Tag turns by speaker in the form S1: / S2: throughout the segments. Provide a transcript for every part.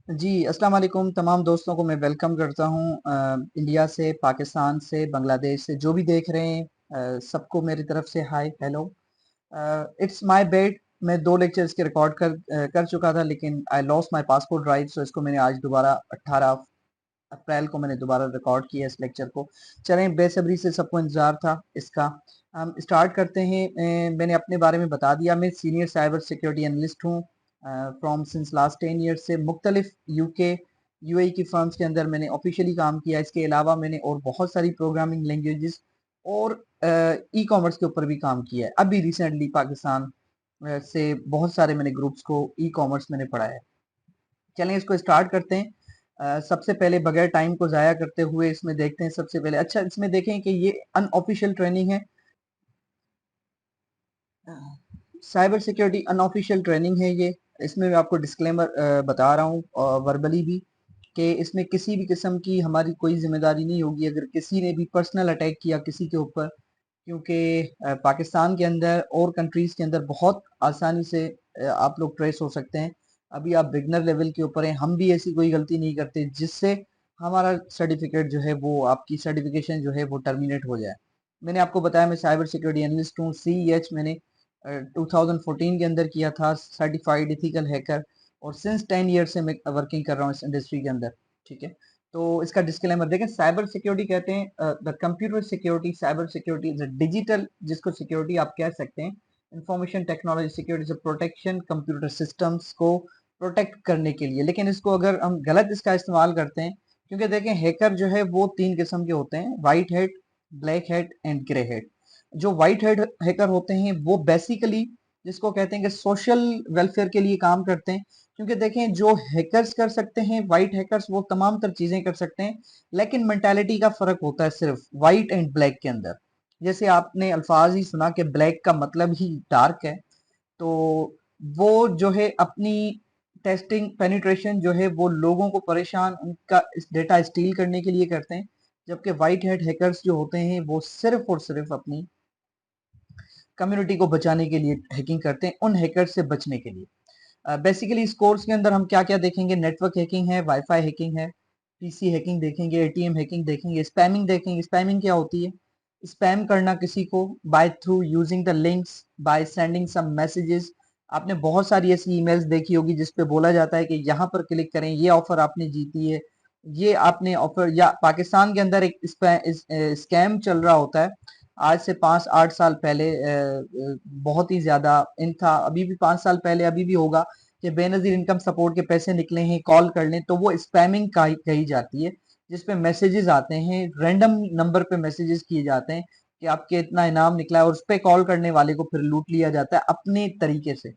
S1: जी, अस्सलाम वालेकुम तमाम दोस्तों को मैं वेलकम करता हूँ इंडिया से, पाकिस्तान से, बांग्लादेश से जो भी देख रहे हैं सबको मेरी तरफ से हाय, हेलो। इट्स माय बैड मैं 2 लेक्चर्स के रिकॉर्ड कर चुका था लेकिन I lost my passport right so इसको मैंने आज दोबारा 18 अप्रैल को मैंने दोबारा रिकॉर्ड किया इस लेक्चर को। चलें बेसब्री से सबको इंतज़ार था इसका। हम स्टार्ट करते हैं। मैंने अपने बारे में बता दिया, मैं सीनियर साइबर सिक्योरिटी एनालिस्ट हूँ फ्रॉम सिंस लास्ट 10 ईयर्स से मुख्तलिफ यूके यूएई की फर्म्स के अंदर मैंने ऑफिशियली काम किया। इसके अलावा मैंने और बहुत सारी प्रोग्रामिंग लैंग्वेजेस और ई कॉमर्स के ऊपर भी काम किया है। अभी रिसेंटली पाकिस्तान से बहुत सारे मैंने ग्रुप्स को ई कॉमर्स मैंने पढ़ाया है। चलें इसको स्टार्ट करते हैं। सबसे पहले बगैर टाइम को ज़ाया करते हुए इसमें देखते हैं। सबसे पहले अच्छा इसमें देखें कि ये अनऑफिशियल ट्रेनिंग है, साइबर सिक्योरिटी अनऑफिशियल ट्रेनिंग है ये। इसमें मैं आपको डिस्क्लेमर बता रहा हूँ वर्बली भी कि इसमें किसी भी किस्म की हमारी कोई जिम्मेदारी नहीं होगी अगर किसी ने भी पर्सनल अटैक किया किसी के ऊपर, क्योंकि पाकिस्तान के अंदर और कंट्रीज के अंदर बहुत आसानी से आप लोग ट्रेस हो सकते हैं। अभी आप बिगनर लेवल के ऊपर हैं, हम भी ऐसी कोई गलती नहीं करते जिससे हमारा सर्टिफिकेट जो है वो आपकी सर्टिफिकेशन जो है वो टर्मिनेट हो जाए। मैंने आपको बताया मैं साइबर सिक्योरिटी एनालिस्ट हूँ, CEH मैंने 2014 के अंदर किया था, सर्टिफाइड इथिकल हैकर, और सिंस 10 ईयर से मैं वर्किंग कर रहा हूँ इस इंडस्ट्री के अंदर। ठीक है, तो इसका डिस्क्लेमर देखें। साइबर सिक्योरिटी कहते हैं the computer security, cyber security is a digital, जिसको सिक्योरिटी आप कह सकते हैं, इंफॉर्मेशन टेक्नोलॉजी सिक्योरिटी से प्रोटेक्शन, कंप्यूटर सिस्टम्स को प्रोटेक्ट करने के लिए। लेकिन इसको अगर हम गलत इसका इस्तेमाल करते हैं, क्योंकि देखें हैकर जो है वो 3 किस्म के होते हैं, white hat, black hat and grey hat. जो व्हाइट हेड हैकर होते हैं वो बेसिकली जिसको कहते हैं कि सोशल वेलफेयर के लिए काम करते हैं। क्योंकि देखें जो हैकर्स कर सकते हैं, व्हाइट हैकर्स, वो तमाम तर चीजें कर सकते हैं, लेकिन मेंटालिटी का फर्क होता है सिर्फ व्हाइट एंड ब्लैक के अंदर। जैसे आपने अल्फाज ही सुना कि ब्लैक का मतलब ही डार्क है, तो वो जो है अपनी टेस्टिंग पेनिट्रेशन जो है वो लोगों को परेशान उनका डेटा स्टील करने के लिए करते हैं। जबकि व्हाइट हेड हैकर्स जो होते हैं वो सिर्फ और सिर्फ अपनी कम्युनिटी को बचाने के लिए हैकिंग करते हैं, उन हैकर से बचने के लिए। बेसिकली इस कोर्स के अंदर हम क्या क्या देखेंगे, नेटवर्क हैकिंग है, वाईफाई हैकिंग है, पीसी हैकिंग देखेंगे, एटीएम हैकिंग देखेंगे, स्पैमिंग देखेंगे। स्पैमिंग क्या होती है? स्पैम करना किसी को by through using the links, by sending some messages. आपने बहुत सारी ऐसी ईमेल्स देखी होगी जिसपे बोला जाता है कि यहाँ पर क्लिक करें, ये ऑफर आपने जीती है, ये आपने ऑफर। या पाकिस्तान के अंदर एक स्कैम चल रहा होता है आज से 5-8 साल पहले, बहुत ही ज्यादा इन था, अभी भी 5 साल पहले अभी भी होगा, कि बेनजीर इनकम सपोर्ट के पैसे निकले हैं, कॉल कर लें, तो वो स्पैमिंग कही जाती है, जिसपे मैसेजेस आते हैं, रैंडम नंबर पे मैसेजेस किए जाते हैं कि आपके इतना इनाम निकला है, और उस पे कॉल करने वाले को फिर लूट लिया जाता है अपने तरीके से।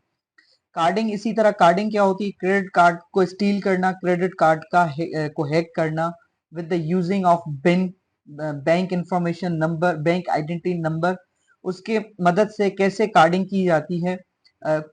S1: कार्डिंग इसी तरह, कार्डिंग क्या होती है? क्रेडिट कार्ड को स्टील करना, क्रेडिट कार्ड को हैक करना with the using of BIN, bank information number, bank identity number, उसके मदद से कैसे कार्डिंग की जाती है।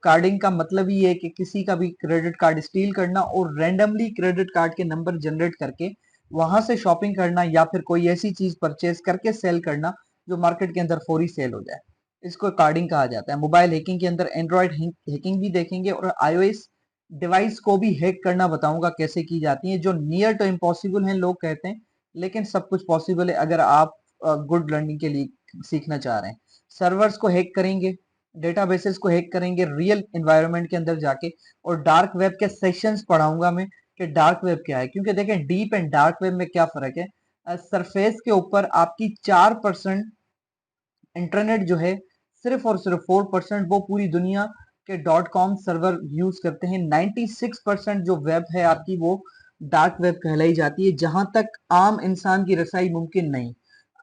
S1: कार्डिंग का मतलब ही है कि किसी का भी क्रेडिट कार्ड स्टील करना और रैंडमली क्रेडिट कार्ड के नंबर जनरेट करके वहां से शॉपिंग करना, या फिर कोई ऐसी चीज परचेज करके सेल करना जो मार्केट के अंदर फौरी सेल हो जाए। इसको कार्डिंग कहा जाता है। मोबाइल हैकिंग के अंदर एंड्रॉइड हैकिंग भी देखेंगे, और आईओएस डिवाइस को भी हैक करना बताऊंगा कैसे की जाती है, जो नियर टू इम्पॉसिबल है लोग कहते हैं, लेकिन सब कुछ पॉसिबल है अगर आप गुड लर्निंग के लिए सीखना चाह रहे हैं। सर्वर्स को हैक करेंगे, डेटाबेसेस को हैक करेंगे रियल एनवायरनमेंट के अंदर जाके, और डार्क वेब के सेशंस पढ़ाऊंगा मैं कि डार्क वेब क्या है। क्योंकि देखें डीप एंड डार्क वेब में क्या फर्क है। सरफेस के ऊपर आपकी 4% इंटरनेट जो है, सिर्फ और सिर्फ 4% वो पूरी दुनिया के .com सर्वर यूज करते हैं। 96% जो वेब है आपकी वो डार्क वेब कहलाई जाती है, जहां तक आम इंसान की रसाई मुमकिन नहीं।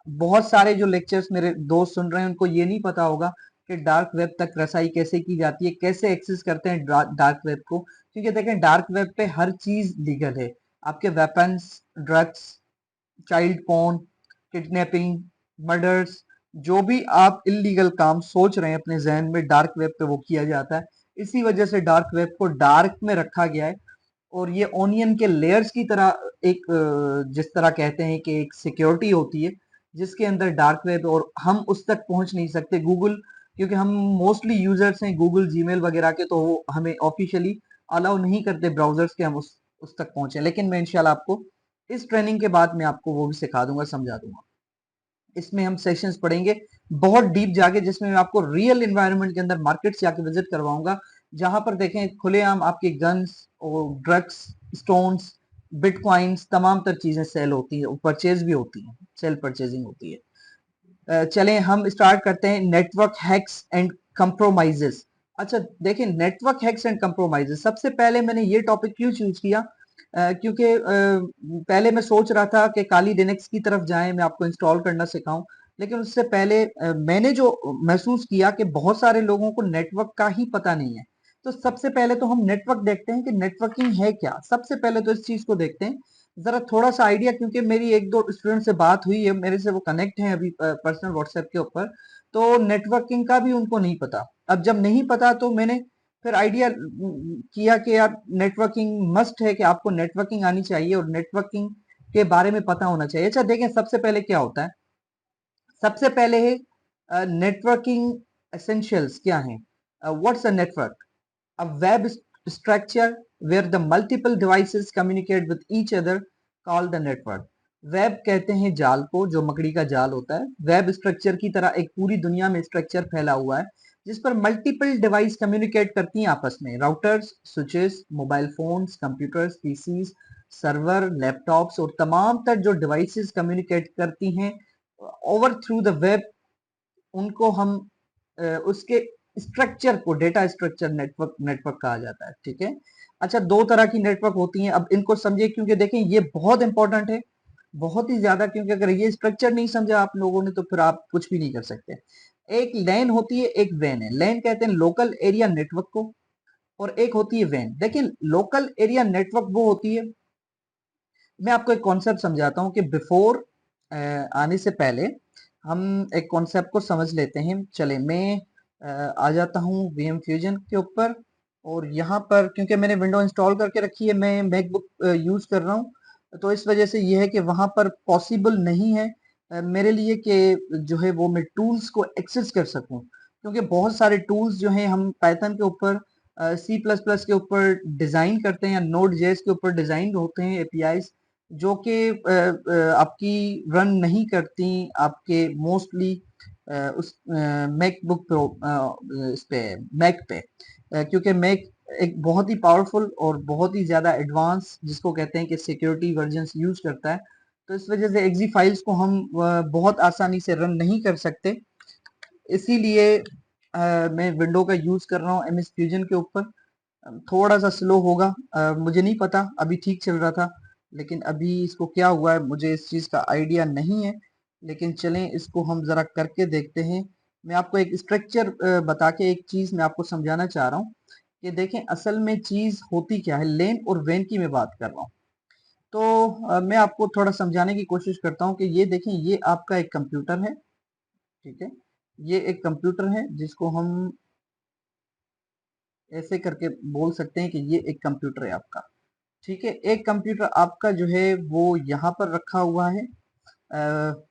S1: बहुत सारे जो लेक्चर्स मेरे दोस्त सुन रहे हैं उनको ये नहीं पता होगा कि डार्क वेब तक रसाई कैसे की जाती है, कैसे एक्सेस करते हैं डार्क वेब को। क्योंकि देखें डार्क वेब पे हर चीज लीगल है, आपके weapons, drugs, child porn, kidnapping, murders, जो भी आप इलीगल काम सोच रहे हैं अपने जहन में, डार्क वेब पे वो किया जाता है। इसी वजह से डार्क वेब को डार्क में रखा गया है। और ये ओनियन के लेयर्स की तरह एक जिस तरह कहते हैं कि एक सिक्योरिटी होती है जिसके अंदर डार्क वेब, और हम उस तक पहुंच नहीं सकते। गूगल, क्योंकि हम मोस्टली यूजर्स हैं गूगल जीमेल वगैरह के, तो वो हमें ऑफिशियली अलाउ नहीं करते ब्राउजर्स के हम उस तक पहुंचे, लेकिन मैं इंशाल्लाह आपको इस ट्रेनिंग के बाद मैं आपको वो भी सिखा दूंगा, समझा दूंगा। इसमें हम सेशंस पढ़ेंगे बहुत डीप जाके, जिसमें मैं आपको रियल एनवायरनमेंट के अंदर मार्केट से आके विजिट करवाऊंगा, जहां पर देखें खुलेआम आपके गन्स और ड्रग्स, स्टोन्स, बिटकॉइंस, तमाम तर चीजें सेल होती है, परचेज भी होती है, सेल परचेजिंग होती है। चलें हम स्टार्ट करते हैं, नेटवर्क हैक्स एंड कंप्रोमाइजेस। अच्छा देखिए, नेटवर्क हैक्स एंड कंप्रोमाइजेस, सबसे पहले मैंने ये टॉपिक क्यों चूज किया, क्योंकि पहले मैं सोच रहा था कि काली लिनक्स की तरफ जाएं, मैं आपको इंस्टॉल करना सिखाऊं, लेकिन उससे पहले मैंने जो महसूस किया कि बहुत सारे लोगों को नेटवर्क का ही पता नहीं है। तो सबसे पहले तो हम नेटवर्क देखते हैं कि नेटवर्किंग है क्या, सबसे पहले तो इस चीज को देखते हैं जरा थोड़ा सा आइडिया, क्योंकि मेरी एक दो स्टूडेंट से बात हुई है, मेरे से वो कनेक्ट हैं अभी पर्सनल व्हाट्सएप के ऊपर, तो नेटवर्किंग का भी उनको नहीं पता। अब जब नहीं पता तो मैंने फिर आइडिया किया कि यार नेटवर्किंग मस्ट है, कि आपको नेटवर्किंग आनी चाहिए और नेटवर्किंग के बारे में पता होना चाहिए। अच्छा देखें, सबसे पहले क्या होता है, सबसे पहले है नेटवर्किंग एसेंशियल्स क्या है। What's a network? A web structure where the multiple devices communicate with each other called the network. Web कहते हैं जाल को, जो मकड़ी का जाल होता है। वेब स्ट्रक्चर की तरह एक पूरी दुनिया में स्ट्रक्चर फैला हुआ है, जिस पर मल्टीपल डिवाइस कम्युनिकेट करती हैं आपस में, routers, switches, mobile phones, computers, PCs, server, laptops और तमाम तर जो डिवाइसेस कम्युनिकेट करती हैं ओवर थ्रू द वेब, उनको हम उसके स्ट्रक्चर को डेटा स्ट्रक्चर नेटवर्क नेटवर्क कहा जाता है। ठीक है। अच्छा, दो तरह की नेटवर्क होती हैं, अब इनको समझिए, क्योंकि देखें ये बहुत इंपॉर्टेंट है, बहुत ही ज्यादा, क्योंकि अगर ये स्ट्रक्चर नहीं समझा आप लोगों ने तो फिर आप कुछ भी नहीं कर सकते। एक लैन होती है, एक वैन है। लैन कहते हैं लोकल एरिया नेटवर्क को, और एक होती है वैन। देखिए लोकल एरिया नेटवर्क वो होती है, मैं आपको एक कॉन्सेप्ट समझाता हूँ कि बिफोर आने से पहले हम एक कॉन्सेप्ट को समझ लेते हैं। चले मैं आ जाता हूँ वीएम फ्यूजन के ऊपर, और यहाँ पर क्योंकि मैंने विंडो इंस्टॉल करके रखी है, मैं मैकबुक यूज कर रहा हूँ, तो इस वजह से ये है कि वहां पर पॉसिबल नहीं है मेरे लिए कि जो है वो मैं टूल्स को एक्सेस कर सकूं, क्योंकि बहुत सारे टूल्स जो हैं हम पाइथन के ऊपर, सी प्लस प्लस के ऊपर डिजाइन करते हैं, या नोड जेएस के ऊपर डिजाइन होते हैं एपीआईज, जो कि आपकी रन नहीं करती आपके मोस्टली उस मैकबुक प्रो इस पे मैक पे, क्योंकि मैक एक बहुत ही पावरफुल और बहुत ही ज्यादा एडवांस, जिसको कहते हैं कि सिक्योरिटी वर्जन यूज करता है, तो इस वजह से एक्जी फाइल्स को हम बहुत आसानी से रन नहीं कर सकते। इसीलिए मैं विंडो का यूज कर रहा हूँ एमएस फ्यूजन के ऊपर। थोड़ा सा स्लो होगा, मुझे नहीं पता, अभी ठीक चल रहा था, लेकिन अभी इसको क्या हुआ है मुझे इस चीज़ का आइडिया नहीं है, लेकिन चलें इसको हम ज़रा करके देखते हैं। मैं आपको एक स्ट्रक्चर बता के एक चीज़ मैं आपको समझाना चाह रहा हूँ कि देखें असल में चीज़ होती क्या है। लेन और वेन की मैं बात कर रहा हूँ, तो मैं आपको थोड़ा समझाने की कोशिश करता हूँ कि ये देखें, ये आपका एक कंप्यूटर है। ठीक है, ये एक कंप्यूटर है जिसको हम ऐसे करके बोल सकते हैं कि ये एक कंप्यूटर है आपका। ठीक है, एक कंप्यूटर आपका जो है वो यहाँ पर रखा हुआ है। अ,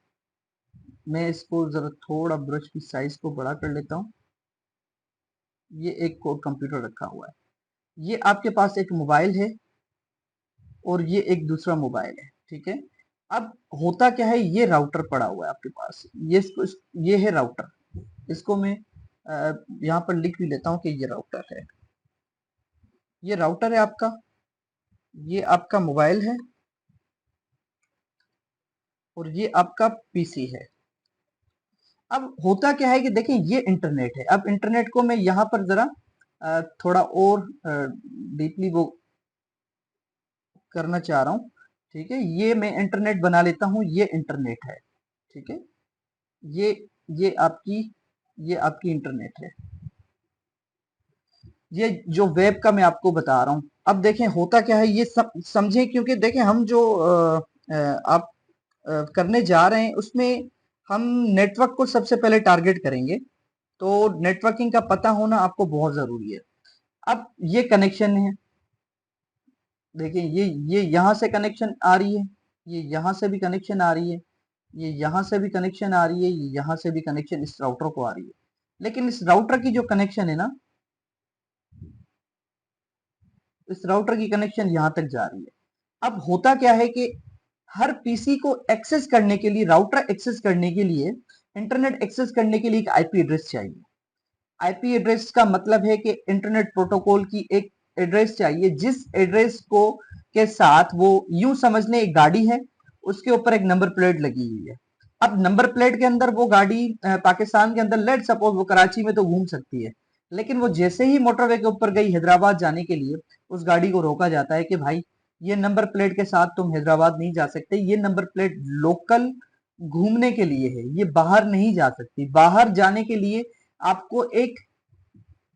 S1: मैं इसको जरा थोड़ा ब्रश की साइज को बड़ा कर लेता हूँ। ये एक कोड कंप्यूटर रखा हुआ है, ये आपके पास एक मोबाइल है, और ये एक दूसरा मोबाइल है। ठीक है, अब होता क्या है, ये राउटर पड़ा हुआ है आपके पास, ये है राउटर। इसको मैं यहाँ पर लिख भी लेता हूँ कि ये राउटर है, ये राउटर है आपका, ये आपका मोबाइल है, और ये आपका पीसी है। अब होता क्या है कि देखें ये इंटरनेट है। अब इंटरनेट को मैं यहाँ पर जरा थोड़ा और डीपली वो करना चाह रहा हूँ। ठीक है, ये मैं इंटरनेट बना लेता हूँ, ये इंटरनेट है। ठीक है, ये ये आपकी ये आपकी इंटरनेट है, ये जो वेब का मैं आपको बता रहा हूँ। अब देखें होता क्या है, ये सब समझें, क्योंकि देखें हम जो आप करने जा रहे हैं उसमें हम नेटवर्क को सबसे पहले टारगेट करेंगे, तो नेटवर्किंग का पता होना आपको बहुत जरूरी है। अब ये कनेक्शन है, देखिए ये यहाँ से कनेक्शन आ रही है, ये यहाँ से भी कनेक्शन आ रही है, ये यहाँ से भी कनेक्शन आ रही है, ये यहाँ से भी कनेक्शन इस राउटर को आ रही है। लेकिन इस राउटर की जो कनेक्शन है ना, इस राउटर की कनेक्शन यहाँ तक जा रही है। अब होता क्या है कि हर पीसी को एक्सेस करने के लिए, राउटर एक्सेस करने के लिए, इंटरनेट एक्सेस करने के लिए एक आईपी एड्रेस चाहिए। आईपी एड्रेस का मतलब है कि इंटरनेट प्रोटोकॉल की एक एड्रेस चाहिए, जिस एड्रेस को के साथ वो, यूं समझ लें एक गाड़ी है, उसके ऊपर एक नंबर प्लेट लगी हुई है। अब नंबर प्लेट के अंदर वो गाड़ी पाकिस्तान के अंदर, लेट सपोज वो कराची में तो घूम सकती है, लेकिन वो जैसे ही मोटरवे के ऊपर गई हैदराबाद जाने के लिए, उस गाड़ी को रोका जाता है कि भाई ये नंबर प्लेट के साथ तुम हैदराबाद नहीं जा सकते, ये नंबर प्लेट लोकल घूमने के लिए है, ये बाहर नहीं जा सकती। बाहर जाने के लिए आपको एक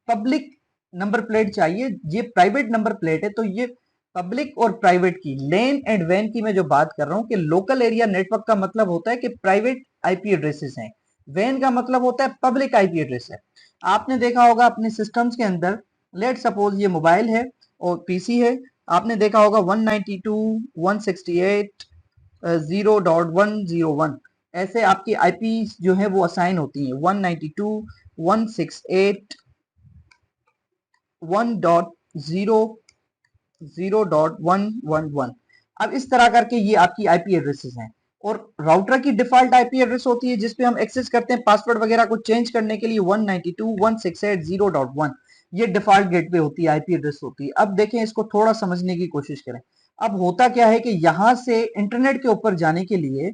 S1: पब्लिक नंबर प्लेट चाहिए, ये प्राइवेट नंबर प्लेट है। तो ये पब्लिक और प्राइवेट की, लेन एंड वैन की मैं जो बात कर रहा हूं कि लोकल एरिया नेटवर्क का मतलब होता है कि प्राइवेट आईपी एड्रेसेस हैं, वैन का मतलब होता है पब्लिक आईपी एड्रेस है। आपने देखा होगा अपने सिस्टम्स के अंदर, लेट सपोज ये मोबाइल है और पीसी है, आपने देखा होगा 192.168.0.101 ऐसे आपकी आईपी जो है वो असाइन होती है, 192.168.1.0.111। अब इस तरह करके ये आपकी आईपी एड्रेसेस हैं। और राउटर की डिफॉल्ट आईपी एड्रेस होती है जिसपे हम एक्सेस करते हैं पासवर्ड वगैरह को चेंज करने के लिए, 192.168.0.1। ये डिफॉल्ट गेटवे होती है, आईपी एड्रेस होती है। अब देखें, इसको थोड़ा समझने की कोशिश करें। अब होता क्या है कि यहां से इंटरनेट के ऊपर जाने के लिए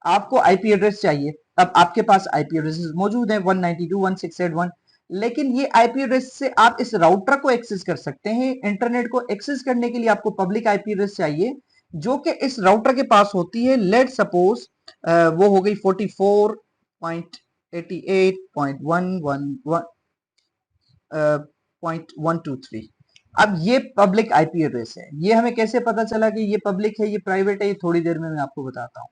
S1: आपको आईपी एड्रेस चाहिए। अब आपके पास आईपी एड्रेसेस मौजूद हैं 192.168.1, लेकिन ये आईपी एड्रेस से आप इस राउटर को एक्सेस कर सकते हैं। इंटरनेट को एक्सेस करने के लिए आपको पब्लिक आईपी एड्रेस चाहिए, जो कि इस राउटर के पास होती है। लेट सपोज वो हो गई 44.88.111.123। अब ये पब्लिक आईपी एड्रेस है। ये हमें कैसे पता चला कि ये पब्लिक है, ये प्राइवेट है, ये थोड़ी देर में मैं आपको बताता हूँ।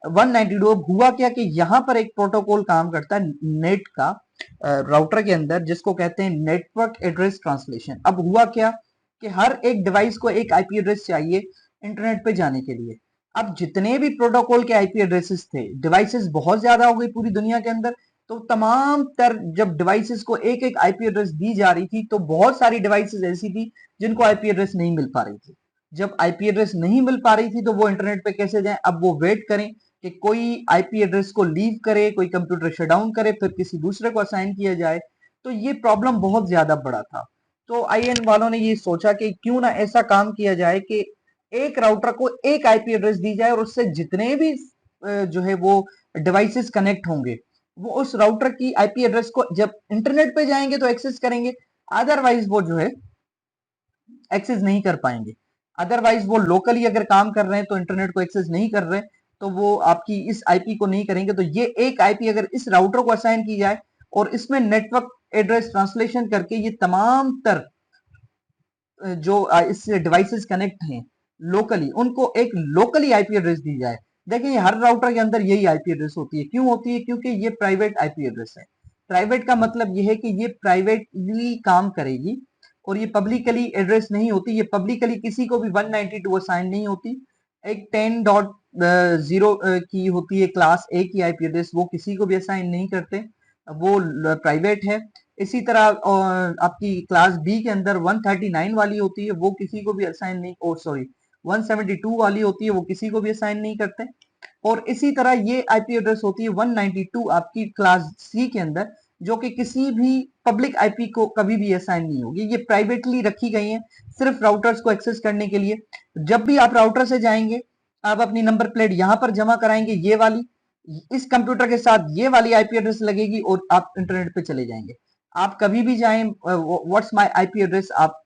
S1: 192, अब हुआ क्या कि यहाँ पर एक प्रोटोकॉल काम करता है नेट का राउटर के अंदर, जिसको कहते हैं नेटवर्क एड्रेस ट्रांसलेशन। अब हुआ क्या कि हर एक डिवाइस को एक आईपी एड्रेस चाहिए इंटरनेट पे जाने के लिए। अब जितने भी प्रोटोकॉल के आईपी एड्रेसेस थे, डिवाइसेस बहुत ज्यादा हो गई पूरी दुनिया के अंदर, तो तमाम तर जब डिवाइसेस को एक एक आईपी एड्रेस दी जा रही थी, तो बहुत सारी डिवाइसेस ऐसी थी जिनको आईपी एड्रेस नहीं मिल पा रही थी। जब आईपी एड्रेस नहीं मिल पा रही थी तो वो इंटरनेट पे कैसे जाएं? अब वो वेट करें कि कोई आईपी एड्रेस को लीव करे, कोई कंप्यूटर शटडाउन करे, फिर किसी दूसरे को असाइन किया जाए। तो ये प्रॉब्लम बहुत ज्यादा बड़ा था। तो आईएन वालों ने ये सोचा कि क्यों ना ऐसा काम किया जाए कि एक राउटर को एक आईपी एड्रेस दी जाए, और उससे जितने भी जो है वो डिवाइसेस कनेक्ट होंगे, वो उस राउटर की आईपी एड्रेस को जब इंटरनेट पे जाएंगे तो एक्सेस करेंगे, अदरवाइज वो जो है एक्सेस नहीं कर पाएंगे। अदरवाइज वो लोकली अगर काम कर रहे हैं तो इंटरनेट को एक्सेस नहीं कर रहे, तो वो आपकी इस आईपी को नहीं करेंगे। तो ये एक आईपी अगर इस राउटर को असाइन की जाए और इसमें नेटवर्क एड्रेस ट्रांसलेशन करके ये तमाम तर जो इस डिवाइसेस कनेक्ट हैं लोकली, उनको एक लोकली आईपी एड्रेस दी जाए। देखिए हर राउटर के अंदर यही आईपी एड्रेस होती है। क्यों होती है? क्योंकि ये प्राइवेट आईपी एड्रेस है। प्राइवेट का मतलब ये है कि ये प्राइवेटली काम करेगी और ये पब्लिकली एड्रेस नहीं होती। ये पब्लिकली किसी को भी 192 असाइन नहीं होती। एक 10.0 की होती है क्लास ए की आईपी एड्रेस, वो किसी को भी असाइन नहीं करते, वो प्राइवेट है। इसी तरह आपकी क्लास बी के अंदर 139 वाली होती है, वो किसी को भी असाइन नहीं, ओ सॉरी 172 वाली होती है, वो किसी को भी असाइन नहीं करते। और इसी तरह ये आईपी एड्रेस होती है 192 आपकी क्लास सी के अंदर, जो कि किसी भी पब्लिक आईपी को कभी भी असाइन नहीं होगी। ये प्राइवेटली रखी गई है सिर्फ राउटर्स को एक्सेस करने के लिए। जब भी आप राउटर से जाएंगे, आप अपनी नंबर प्लेट यहां पर जमा कराएंगे, ये वाली, इस कंप्यूटर के साथ ये वाली आईपी एड्रेस लगेगी और आप इंटरनेट पे चले जाएंगे। आप कभी भी जाएं, व्हाट्स माय आईपी एड्रेस आप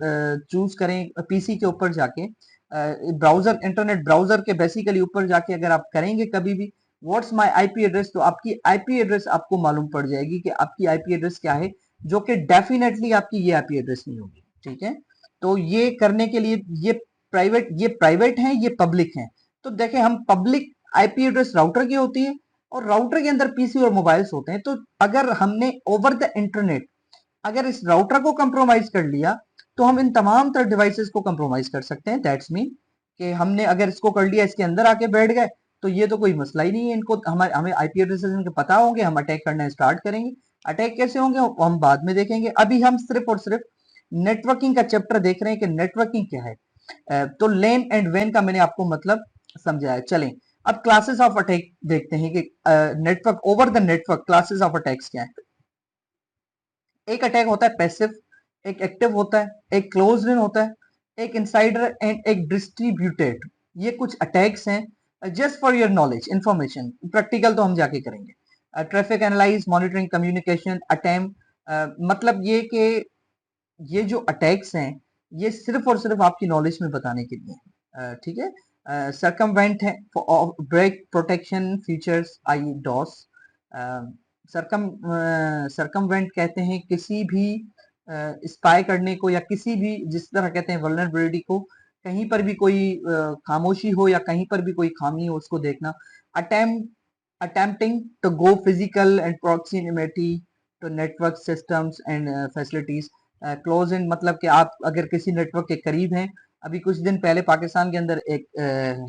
S1: चूज करें पीसी के ऊपर जाके, ब्राउजर, इंटरनेट ब्राउजर के बेसिकली ऊपर जाके अगर आप करेंगे कभी भी व्हाट्स माय आईपी एड्रेस, तो आपकी आईपी एड्रेस आपको मालूम पड़ जाएगी कि आपकी आईपी एड्रेस क्या है, जो कि डेफिनेटली आपकी ये आईपी एड्रेस नहीं होगी। ठीक है, तो ये करने के लिए ये प्राइवेट है, ये पब्लिक है। तो देखें, हम पब्लिक आईपी एड्रेस राउटर की होती है और राउटर के अंदर पीसी और मोबाइल्स होते हैं। तो अगर हमने ओवर द इंटरनेट अगर इस राउटर को कंप्रोमाइज कर लिया, तो हम इन तमाम तरह डिवाइसेस को कंप्रोमाइज कर सकते हैं। दैट्स मीन कि हमने अगर इसको कर लिया, इसके अंदर आके बैठ गए, तो ये तो कोई मसला ही नहीं है। इनको हमें आईपी एड्रेसेस इनके पता होंगे, हम अटैक करना स्टार्ट करेंगे। अटैक कैसे होंगे वो हम बाद में देखेंगे। अभी हम सिर्फ और सिर्फ नेटवर्किंग का चैप्टर देख रहे हैं कि नेटवर्किंग क्या है। तो लेन एंड वेन का मैंने आपको मतलब समझाया। चलें अब क्लासेस ऑफ अटैक देखते हैं कि network over the network classes of attacks क्या है। एक अटैक होता है पैसिव, एक एक्टिव होता है, एक क्लोज्ड इन होता है, एक इनसाइडर एंड एक डिस्ट्रीब्यूटेड। ये कुछ अटैक्स हैं just for your knowledge information. Practical तो हम जाके करेंगे। Traffic analyse, monitoring, communication, attempt, मतलब ये कि ये जो अटैक्स हैं ये सिर्फ और सिर्फ आपकी नॉलेज में बताने के लिए हैं। ठीक है। सरकमवेंट है, ब्रेक प्रोटेक्शन फीचर्स आई डॉस। सरकमवेंट कहते हैं किसी भी स्पाई करने को या किसी भी जिस तरह कहते हैं वल्नरेबिलिटी को, कहीं पर भी कोई खामोशी हो या कहीं पर भी कोई खामी हो उसको देखना। Attempt attempting to go physical and proximity to network systems and facilities. Close in मतलब कि आप अगर किसी नेटवर्क के करीब हैं। अभी कुछ दिन पहले पाकिस्तान के अंदर एक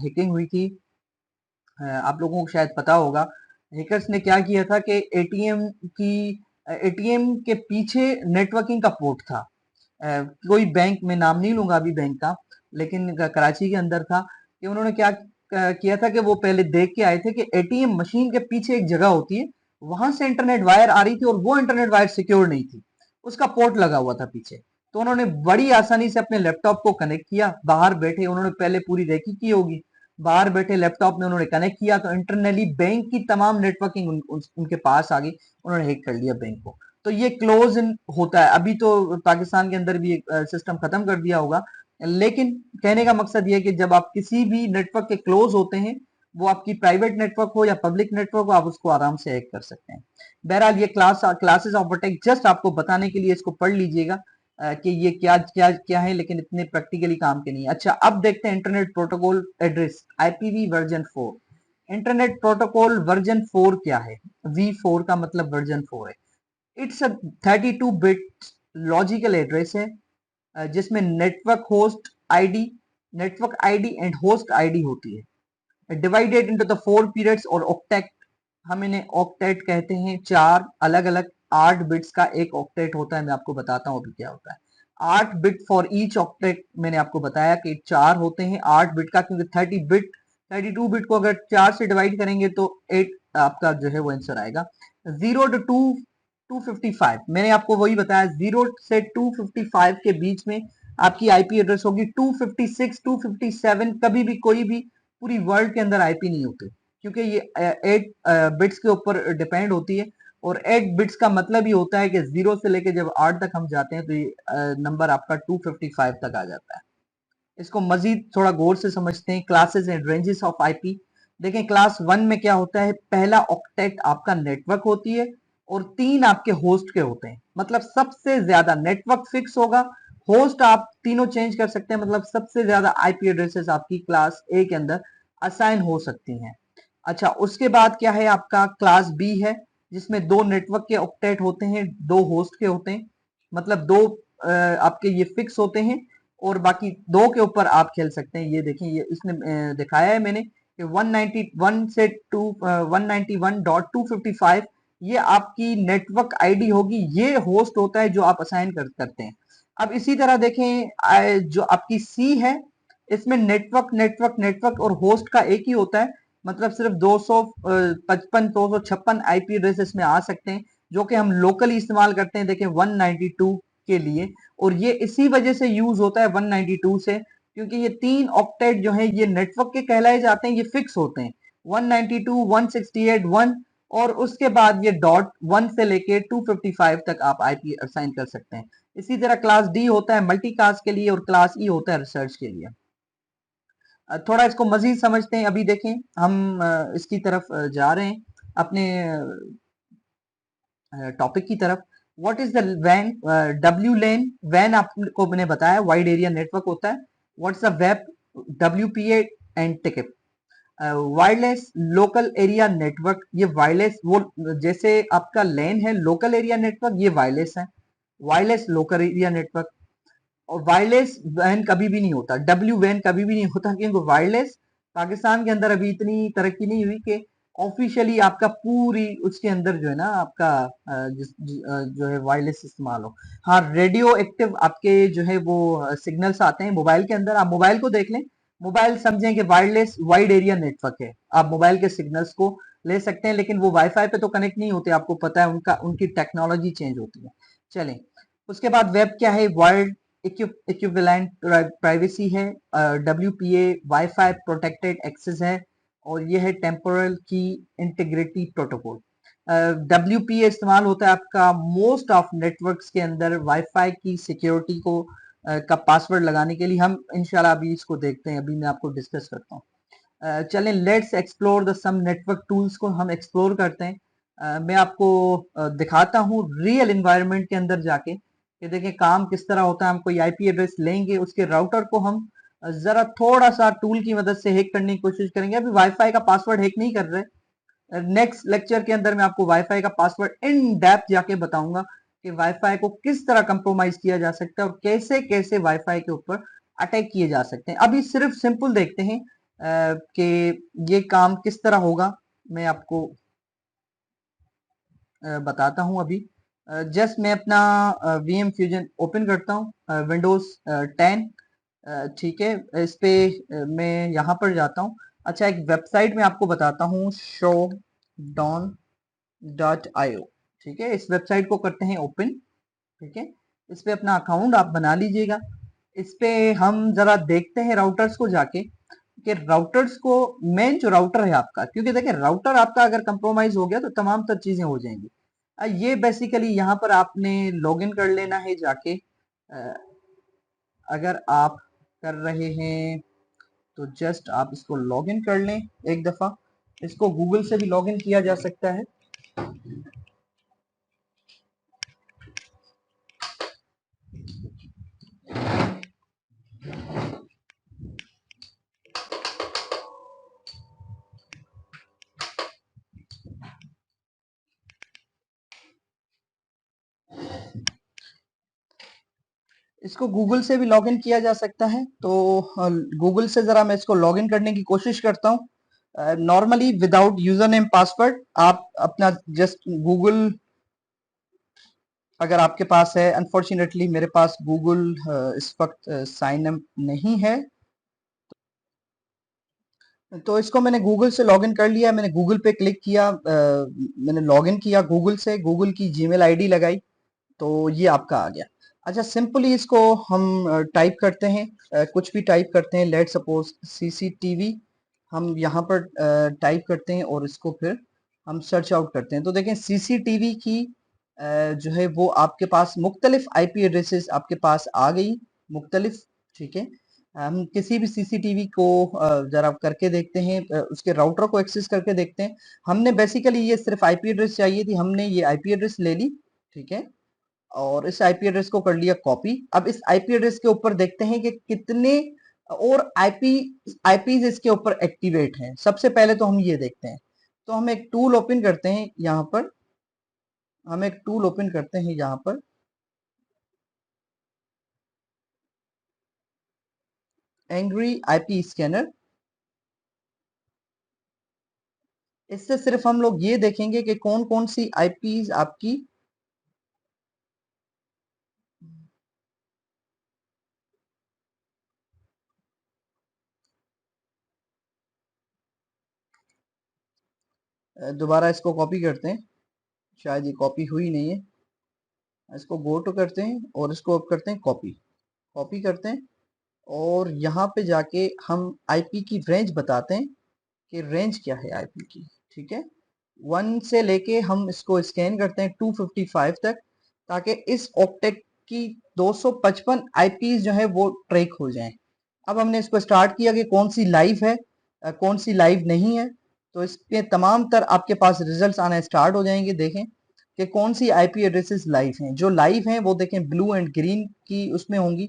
S1: हैकिंग हुई थी। आप लोगों को शायद पता होगा हैकर्स ने क्या किया था कि एटीएम के पीछे नेटवर्किंग का पोर्ट था। कोई बैंक में नाम नहीं लूंगा अभी बैंक का, लेकिन कराची के अंदर था कि उन्होंने क्या किया था कि वो पहले देख के आए थे कि एटीएम मशीन के पीछे एक जगह होती है, वहां से इंटरनेट वायर आ रही थी और वो इंटरनेट वायर सिक्योर नहीं थी, उसका पोर्ट लगा हुआ था पीछे। तो उन्होंने बड़ी आसानी से अपने लैपटॉप को कनेक्ट किया, बाहर बैठे उन्होंने पहले पूरी रेकी की होगी, बाहर बैठे लैपटॉप में उन्होंने कनेक्ट किया तो इंटरनली बैंक की तमाम नेटवर्किंग उनके पास आ गई, उन्होंने हैक कर लिया बैंक को। तो ये क्लोज इन होता है। अभी तो पाकिस्तान के अंदर भी सिस्टम खत्म कर दिया होगा, लेकिन कहने का मकसद ये है कि जब आप किसी भी नेटवर्क के क्लोज होते हैं, वो आपकी प्राइवेट नेटवर्क हो या पब्लिक नेटवर्क हो, आप उसको आराम से हैक कर सकते हैं। बहरहाल ये क्लासेस ऑफ अटैक जस्ट आपको बताने के लिए इसको पढ़ लीजिएगा कि ये क्या क्या क्या है, लेकिन इतने प्रैक्टिकली काम के नहीं है। अच्छा अब देखते हैं internet protocol address IPv version 4। Internet protocol version 4 क्या है? V4 का मतलब वर्जन 4 है। It's a 32 bit logical address है जिसमें network ID and host ID होती है, डिवाइडेड इनटू द 4 पीरियड्स और ऑक्टेट। हम इन्हें ऑक्टेट कहते हैं। चार अलग अलग 8 बिट्स का एक ऑक्टेट होता है। मैं आपको बताता हूँ अभी क्या होता है। 8 बिट फॉर ईच ऑक्टेट, मैंने आपको बताया कि चार होते हैं 8 बिट का, क्योंकि 32 बिट को अगर 4 से डिवाइड करेंगे तो 8 आपका जो है वो आंसर आएगा। 0 to 255, मैंने आपको वही बताया 0 से 255 के बीच में आपकी आईपी एड्रेस होगी। 256 257 कभी भी कोई भी पूरी वर्ल्ड के अंदर आईपी नहीं होते, क्योंकि ये 8 बिट्स के ऊपर डिपेंड होती है। और 8 बिट्स का मतलब ही होता है कि 0 से लेके जब 8 तक हम जाते हैं तो ये नंबर आपका 255 तक आ जाता है। इसको मजीद थोड़ा गौर से समझते हैं। Classes and ranges of IP देखें। क्लास 1 में क्या होता है, पहला ऑक्टेट आपका नेटवर्क होती है और 3 आपके होस्ट के होते हैं। मतलब सबसे ज्यादा नेटवर्क फिक्स होगा, होस्ट आप तीनों चेंज कर सकते हैं। मतलब सबसे ज्यादा आईपी एड्रेसेस आपकी क्लास ए के अंदर असाइन हो सकती हैं। अच्छा उसके बाद क्या है, आपका क्लास बी है जिसमें 2 नेटवर्क के ऑक्टेट होते हैं, 2 होस्ट के होते हैं। मतलब 2 आपके ये फिक्स होते हैं और बाकी 2 के ऊपर आप खेल सकते हैं। ये देखें, ये इसने दिखाया है मैंने कि 191 से 191.255 ये आपकी नेटवर्क आईडी होगी, ये होस्ट होता है जो आप असाइन करते हैं। अब इसी तरह देखें जो आपकी सी है, इसमें नेटवर्क नेटवर्क नेटवर्क और होस्ट का एक ही होता है। मतलब सिर्फ 255 256 आईपी एड्रेस इसमें आ सकते हैं जो कि हम लोकली इस्तेमाल करते हैं। देखें 192 के लिए, और ये इसी वजह से यूज होता है 192 से, क्योंकि ये 3 ऑक्टेट जो है ये नेटवर्क के कहलाए जाते हैं, ये फिक्स होते हैं 192 168 1, और उसके बाद ये डॉट 1 से लेके 255 तक आप आईपी असाइन कर सकते हैं। इसी तरह क्लास डी होता है मल्टीकास्ट के लिए और क्लास ई होता है रिसर्च के लिए। थोड़ा इसको मजीद समझते हैं। अभी देखें हम इसकी तरफ जा रहे हैं अपने टॉपिक की तरफ। व्हाट इज द वैन? डब्ल्यू लेन वैन आपको मैंने बताया वाइड एरिया नेटवर्क होता है। व्हाट्स द वेब? WPA and TKIP. Wireless local area network, ये वायरलेस वो जैसे आपका लैन है लोकल एरिया नेटवर्क, ये वायरलेस है, वायरलेस लोकल एरिया नेटवर्क। और वायरलेस वैन कभी भी नहीं होता, डब्ल्यू वैन कभी भी नहीं होता, क्योंकि वायरलेस पाकिस्तान के अंदर अभी इतनी तरक्की नहीं हुई कि ऑफिशियली आपका पूरी उसके अंदर जो है ना आपका जो है वायरलेस इस्तेमाल हो। हाँ, रेडियो एक्टिव आपके जो है वो सिग्नल्स आते हैं मोबाइल के अंदर। आप मोबाइल को देख लें, मोबाइल समझें कि वायरलेस वाइड एरिया नेटवर्क है। आप मोबाइल के सिग्नल्स को ले सकते हैं, लेकिन वो वाईफाई पे तो कनेक्ट नहीं होते, आपको पता है उनका उनकी टेक्नोलॉजी चेंज होती है। चलें, उसके बाद वेब क्या है? वर्ल्ड इक्विवेलेंट प्राइवेसी है, WPA वाईफाई प्रोटेक्टेड एक्सेस है, और ये है टेम्पोरल की इंटीग्रिटी प्रोटोकॉल। WPA इस्तेमाल होता है आपका मोस्ट ऑफ नेटवर्क्स के अंदर वाईफाई की सिक्योरिटी को का पासवर्ड लगाने के लिए। हम इंशाल्लाह अभी इसको देखते हैं, अभी मैं आपको डिस्कस करता हूँ। चलें, let's explore the some network tools को हम एक्सप्लोर करते हैं। मैं आपको दिखाता हूँ रियल एनवायरनमेंट के अंदर जाके कि देखें काम किस तरह होता है। हम कोई आईपी एड्रेस लेंगे, उसके राउटर को हम जरा थोड़ा सा टूल की मदद से हैक करने की कोशिश करेंगे। अभी वाईफाई का पासवर्ड हैक नहीं कर रहे। नेक्स्ट लेक्चर के अंदर मैं आपको वाईफाई का पासवर्ड इन डेप्थ जाके बताऊंगा कि वाईफाई को किस तरह कंप्रोमाइज किया जा सकता है और कैसे कैसे वाईफाई के ऊपर अटैक किए जा सकते हैं। अभी सिर्फ सिंपल देखते हैं कि ये काम किस तरह होगा। मैं आपको बताता हूं। अभी जस्ट मैं अपना वीएम फ्यूजन ओपन करता हूं, विंडोज 10। ठीक है, इस पे मैं यहाँ पर जाता हूँ। अच्छा, एक वेबसाइट में आपको बताता हूँ, showdown.io। ठीक है, इस वेबसाइट को करते हैं ओपन। ठीक है, इस पे अपना अकाउंट आप बना लीजिएगा। इस पे हम जरा देखते हैं राउटर्स को जाके कि राउटर्स को, मेन जो राउटर है आपका, क्योंकि देखिए राउटर आपका अगर कंप्रोमाइज हो गया तो तमाम तर चीजें हो जाएंगी। ये बेसिकली यहाँ पर आपने लॉगिन कर लेना है जाके। अ, अगर आप कर रहे हैं तो जस्ट आप इसको लॉगिन कर लें एक दफा। इसको गूगल से भी लॉगिन किया जा सकता है। इसको गूगल से भी लॉगिन किया जा सकता है। तो गूगल से जरा मैं इसको लॉगिन करने की कोशिश करता हूँ। Normally without user name password आप अपना जस्ट गूगल, अगर आपके पास है, अनफॉर्चुनेटली मेरे पास गूगल इस वक्त साइन अप नहीं है, तो इसको मैंने गूगल से लॉगिन कर लिया। मैंने गूगल पे क्लिक किया, मैंने लॉगिन किया गूगल से, गूगल की जीमेल आईडी लगाई, तो ये आपका आ गया। अच्छा, सिंपली इसको हम टाइप करते हैं, कुछ भी टाइप करते हैं। लेट सपोज सीसीटीवी हम यहाँ पर टाइप करते हैं और इसको फिर हम सर्च आउट करते हैं। तो देखें सीसीटीवी की जो है वो आपके पास मुख्तलिफ आईपी एड्रेसेस आपके पास आ गई, मुख्तलिफ। ठीक है, हम किसी भी सीसीटीवी को जरा करके देखते हैं, उसके राउटर को एक्सेस करके देखते हैं। हमने बेसिकली ये सिर्फ आईपी एड्रेस चाहिए थी, हमने ये आईपी एड्रेस ले ली। ठीक है, और इस आईपी एड्रेस को कर लिया कॉपी। अब इस आईपी एड्रेस के ऊपर देखते हैं कि कितने और आईपीज इसके ऊपर एक्टिवेट हैं। सबसे पहले तो हम ये देखते हैं। तो हम एक टूल ओपन करते हैं यहाँ पर, हम एक टूल ओपन करते हैं यहाँ पर, एंग्री आईपी स्कैनर। इससे सिर्फ हम लोग ये देखेंगे कि कौन कौन सी आईपीज आपकी दोबारा इसको कॉपी करते हैं, शायद ये कॉपी हुई नहीं है। इसको गो टू करते हैं और इसको अब करते हैं कॉपी, कॉपी करते हैं और यहाँ पे जाके हम आईपी की रेंज बताते हैं कि रेंज क्या है आईपी की। ठीक है, 1 से लेके हम इसको स्कैन करते हैं 255 तक, ताकि इस ऑक्टेट की 255 आईपीज जो है वो ट्रैक हो जाएं। अब हमने इसको स्टार्ट किया कि कौन सी लाइव है, कौन सी लाइव नहीं है। तो इसके तमाम तर आपके पास रिजल्ट्स आना स्टार्ट हो जाएंगे। देखें कि कौन सी आईपी एड्रेसेस लाइव हैं। जो लाइव हैं वो देखें ब्लू एंड ग्रीन की उसमें होंगी,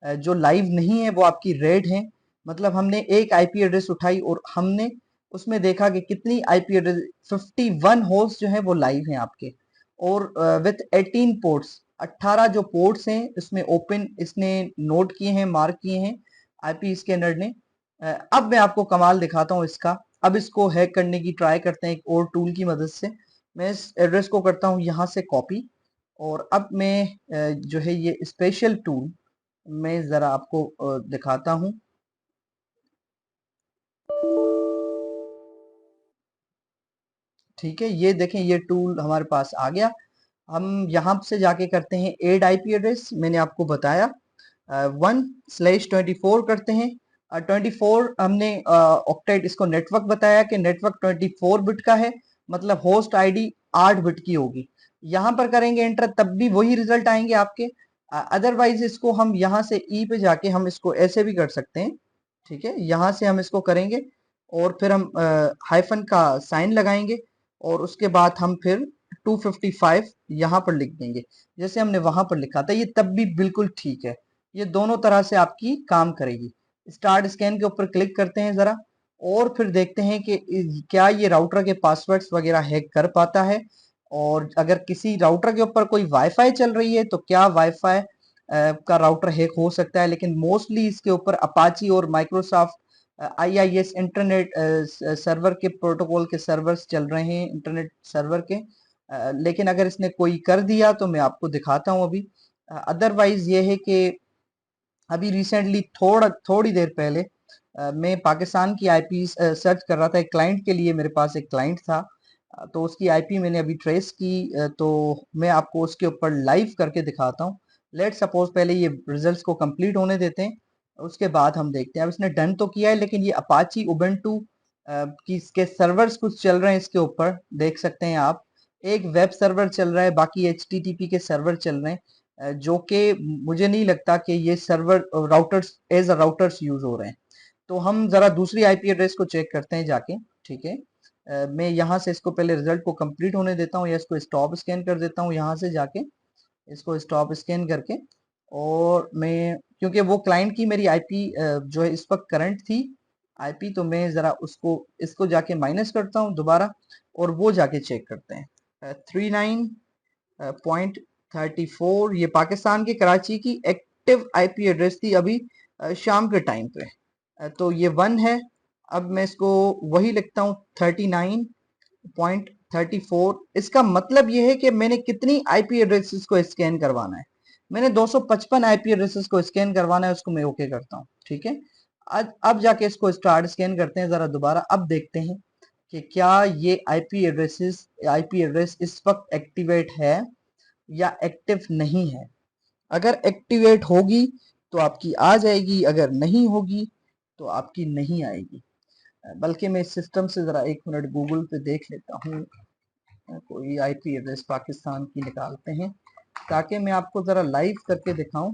S1: जो लाइव नहीं है वो आपकी रेड है। मतलब हमने एक आईपी एड्रेस उठाई और हमने उसमें देखा कि कितनी आईपी एड्रेस, 51 होस्ट जो है वो लाइव हैं आपके, और विथ 18 पोर्ट्स, 18 जो पोर्ट्स हैं उसमें ओपन इसने नोट किए हैं, मार्क किए हैं आईपी स्कैनर ने। अब मैं आपको कमाल दिखाता हूँ इसका। अब इसको हैक करने की ट्राई करते हैं एक और टूल की मदद से। मैं इस एड्रेस को करता हूँ यहाँ से कॉपी, और अब मैं जो है ये स्पेशल टूल मैं ज़रा आपको दिखाता हूँ। ठीक है, ये देखें ये टूल हमारे पास आ गया। हम यहाँ से जाके करते हैं ऐड आईपी एड्रेस, मैंने आपको बताया 1/24 करते हैं। 24 हमने ऑक्टेट इसको नेटवर्क बताया कि नेटवर्क 24 बिट का है, मतलब होस्ट आईडी 8 बिट की होगी। यहाँ पर करेंगे एंटर तब भी वही रिजल्ट आएंगे आपके। अदरवाइज इसको हम यहाँ से ई पे जाके हम इसको ऐसे भी कर सकते हैं। ठीक है, यहाँ से हम इसको करेंगे और फिर हम हाइफन का साइन लगाएंगे और उसके बाद हम फिर 255 यहाँ पर लिख देंगे जैसे हमने वहां पर लिखा था। ये तब भी बिल्कुल ठीक है, ये दोनों तरह से आपकी काम करेगी। स्टार्ट स्कैन के ऊपर क्लिक करते हैं जरा, और फिर देखते हैं कि क्या ये राउटर के पासवर्ड्स वगैरह हैक कर पाता है। और अगर किसी राउटर के ऊपर कोई वाईफाई चल रही है तो क्या वाईफाई का राउटर हैक हो सकता है, लेकिन मोस्टली इसके ऊपर अपाची और माइक्रोसॉफ्ट आईआईएस इंटरनेट सर्वर के प्रोटोकॉल के सर्वर्स चल रहे हैं, इंटरनेट सर्वर के। लेकिन अगर इसने कोई कर दिया तो मैं आपको दिखाता हूँ अभी। अदरवाइज ये है कि अभी रिसेंटली थोड़ी देर पहले मैं पाकिस्तान की आईपी सर्च कर रहा था एक क्लाइंट के लिए। मेरे पास एक क्लाइंट था, तो उसकी आईपी मैंने अभी ट्रेस की, तो मैं आपको उसके ऊपर लाइव करके दिखाता हूँ। लेट सपोज पहले ये रिजल्ट्स को कंप्लीट होने देते हैं, उसके बाद हम देखते हैं। अब इसने डन तो किया है, लेकिन ये अपाची उबंटू की इसके सर्वर्स कुछ चल रहे हैं इसके ऊपर, देख सकते हैं आप। एक वेब सर्वर चल रहा है, बाकी एचटीटीपी के सर्वर चल रहे हैं, जो कि मुझे नहीं लगता कि ये server routers as a routers use हो रहे हैं। तो हम जरा दूसरी आईपी एड्रेस को चेक करते हैं जाके। ठीक है, मैं यहाँ से इसको पहले रिजल्ट को कंप्लीट होने देता हूँ, या इसको स्टॉप स्कैन कर देता हूँ यहाँ से जाके, इसको स्टॉप स्कैन करके। और मैं क्योंकि वो क्लाइंट की मेरी आईपी जो है इस वक्त करंट थी आईपी, तो मैं जरा उसको इसको जाके माइनस करता हूँ दोबारा, और वो जाके चेक करते हैं। 39.34 ये पाकिस्तान के कराची की एक्टिव आईपी एड्रेस थी अभी शाम के टाइम पे। तो ये 1 है। अब मैं इसको वही लिखता हूँ 39.34। इसका मतलब ये है कि मैंने कितनी आईपी एड्रेसेस को स्कैन करवाना है। मैंने 255 आईपी एड्रेसेस को स्कैन करवाना है, उसको मैं ओके करता हूँ। ठीक है, अब जाके इसको स्टार्ट स्कैन करते हैं जरा दोबारा। अब देखते हैं कि क्या ये आईपी एड्रेस इस वक्त एक्टिवेट है या एक्टिव नहीं है। अगर एक्टिवेट होगी तो आपकी आ जाएगी, अगर नहीं होगी तो आपकी नहीं आएगी। बल्कि मैं इस सिस्टम से जरा 1 मिनट गूगल पे देख लेता हूँ, कोई आईपी एड्रेस पाकिस्तान की निकालते हैं ताकि मैं आपको जरा लाइव करके दिखाऊं,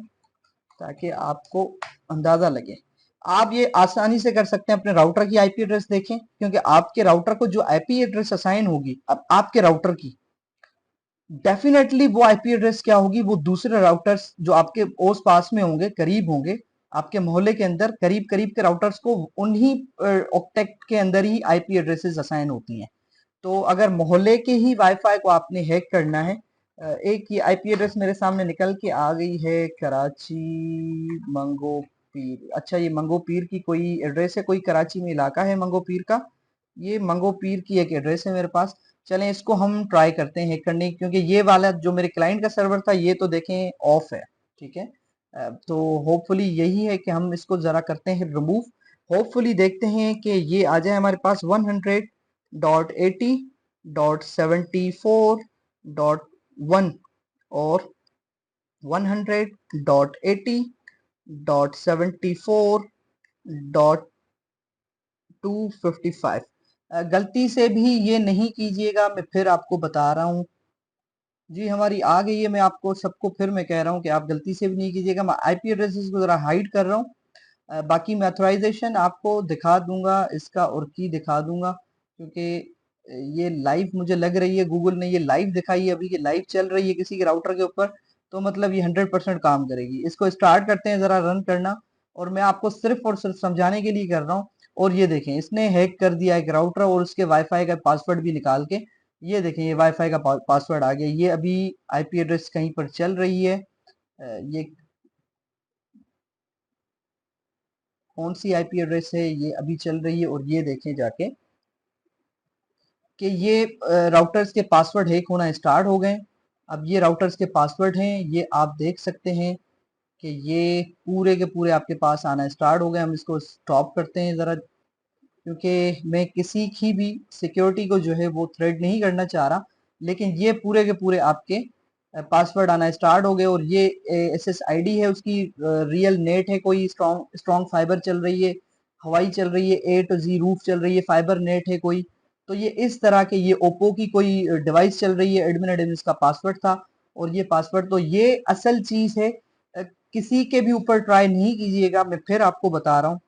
S1: ताकि आपको अंदाजा लगे। आप ये आसानी से कर सकते हैं, अपने राउटर की आईपी एड्रेस देखें, क्योंकि आपके राउटर को जो आईपी एड्रेस असाइन होगी अब आपके राउटर की, डेफिनेटली वो आईपी एड्रेस क्या होगी, वो दूसरे राउटर्स जो आपके ओस पास में होंगे, करीब होंगे, आपके मोहल्ले के अंदर करीब करीब के राउटर्स को उन्हीं ऑक्टेट के अंदर ही आईपी एड्रेसेस असाइन होती हैं। तो अगर मोहल्ले के ही वाईफाई को आपने हैक करना है, एक ये आईपी एड्रेस मेरे सामने निकल के आ गई है, कराची मंगो पीर। अच्छा, ये मंगो पीर की कोई एड्रेस है, कोई कराची में इलाका है मंगो पीर का। ये मंगो पीर की एक एड्रेस है मेरे पास। चलें इसको हम ट्राई करते हैं हैक करने की, क्योंकि ये वाला जो मेरे क्लाइंट का सर्वर था ये तो देखें ऑफ है। ठीक है, तो होपफुली यही है कि हम इसको जरा करते हैं रिमूव। होपफुली देखते हैं कि ये आ जाए हमारे पास 100.80.74.1 और 100.80.74.255। गलती से भी ये नहीं कीजिएगा, मैं फिर आपको बता रहा हूँ। जी हमारी आ गई है, मैं आपको सबको फिर मैं कह रहा हूँ कि आप गलती से भी नहीं कीजिएगा। मैं आईपी एड्रेसेस को जरा हाइड कर रहा हूँ। बाकी मैं अथोराइजेशन आपको दिखा दूंगा इसका और की दिखा दूंगा, क्योंकि ये लाइव मुझे लग रही है, गूगल ने ये लाइव दिखाई है, अभी ये लाइव चल रही है किसी के राउटर के ऊपर, तो मतलब ये 100% काम करेगी। इसको स्टार्ट करते हैं जरा रन करना, और मैं आपको सिर्फ और सिर्फ समझाने के लिए कर रहा हूँ। और ये देखें इसने हैक कर दिया एक राउटर और उसके वाईफाई का पासवर्ड भी निकाल के। ये देखें ये वाईफाई का पासवर्ड आ गया। ये अभी आईपी एड्रेस कहीं पर चल रही है, ये कौन सी आईपी एड्रेस है, ये अभी चल रही है, और ये देखें जाके कि ये राउटर्स के पासवर्ड हैक होना स्टार्ट हो गए। अब ये राउटर्स के पासवर्ड हैं, ये आप देख सकते हैं कि ये पूरे के पूरे आपके पास आना स्टार्ट हो गए। हम इसको स्टॉप करते हैं ज़रा, क्योंकि मैं किसी की भी सिक्योरिटी को जो है वो थ्रेड नहीं करना चाह रहा। लेकिन ये पूरे के पूरे आपके पासवर्ड आना स्टार्ट हो गए, और ये SSID है उसकी, रियल नेट है, कोई स्ट्रॉन्ग स्ट्रॉन्ग फाइबर चल रही है, हवाई चल रही है, A to Z रूफ चल रही है, फाइबर नेट है कोई। तो ये इस तरह के, ये ओप्पो की कोई डिवाइस चल रही है, एडमिन इसका पासवर्ड था। और ये पासवर्ड, तो ये असल चीज है। किसी के भी ऊपर ट्राई नहीं कीजिएगा, मैं फिर आपको बता रहा हूँ,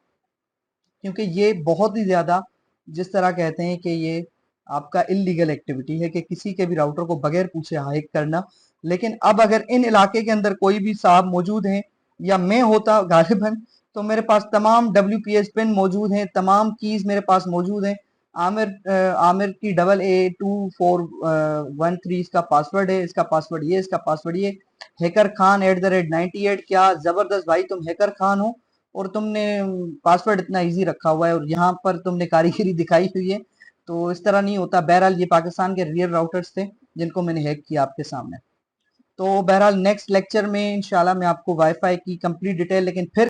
S1: क्योंकि ये बहुत ही ज्यादा, जिस तरह कहते हैं कि ये आपका इलीगल एक्टिविटी है कि किसी के भी राउटर को बगैर पूछे हैक करना। लेकिन अब अगर इन इलाके के अंदर कोई भी साहब मौजूद हैं, या मैं होता गालिबन, तो मेरे पास तमाम WPS पिन मौजूद हैं, तमाम कीज मेरे पास मौजूद हैं। आमिर की AA2413 इसका पासवर्ड है, इसका पासवर्ड ये, इसका पासवर्ड ये। हैकर खान @98, क्या जबरदस्त भाई, तुम हैकर खान हो और तुमने पासवर्ड इतना इजी रखा हुआ है, और यहाँ पर तुमने कारीगरी दिखाई हुई है। तो इस तरह नहीं होता। बहरहाल ये पाकिस्तान के रियल राउटर्स थे जिनको मैंने हैक किया आपके सामने। तो बहरहाल नेक्स्ट लेक्चर में इंशाल्लाह मैं आपको वाईफाई की कंप्लीट डिटेल, लेकिन फिर